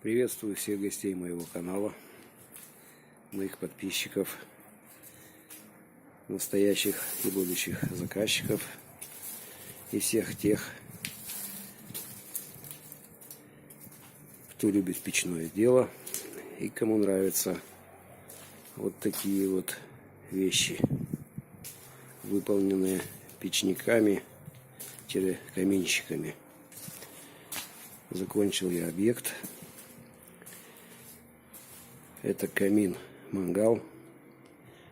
Приветствую всех гостей моего канала, моих подписчиков, настоящих и будущих заказчиков и всех тех, кто любит печное дело и кому нравятся вот такие вот вещи, выполненные печниками-каминщиками. Закончил я объект. Это камин-мангал.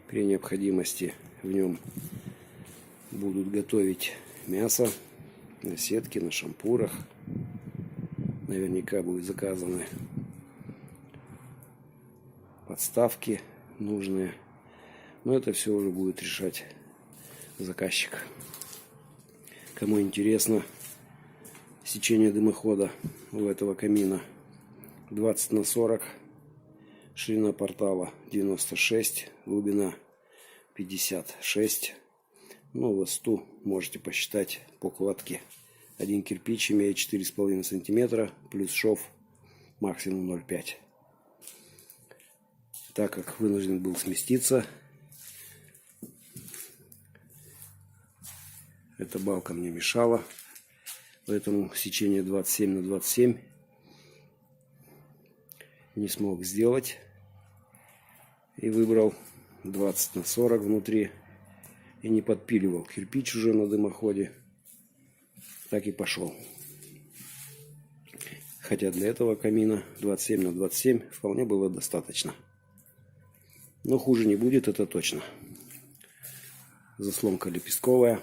При необходимости в нем будут готовить мясо на сетке, на шампурах. Наверняка будут заказаны подставки нужные. Но это все уже будет решать заказчик. Кому интересно, сечение дымохода у этого камина 20 на 40. Ширина портала 96, глубина 56. Ну, высоту можете посчитать по кладке. Один кирпич имеет 4,5 сантиметра, плюс шов максимум 0,5. Так как вынужден был сместиться, эта балка мне мешала, поэтому сечение 27 на 27 не смог сделать и выбрал 20 на 40 внутри и не подпиливал кирпич уже на дымоходе. Так и пошел. Хотя для этого камина 27 на 27 вполне было достаточно. Но хуже не будет, это точно. Заслонка лепестковая,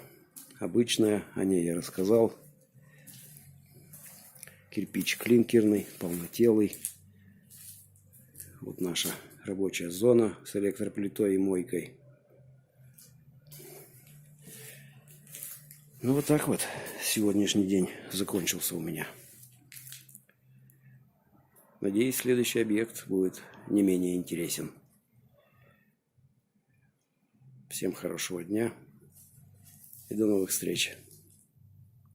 обычная, о ней я рассказал. Кирпич клинкерный, полнотелый. Вот наша рабочая зона с электроплитой и мойкой. Ну вот так вот сегодняшний день закончился у меня. Надеюсь, следующий объект будет не менее интересен. Всем хорошего дня и до новых встреч.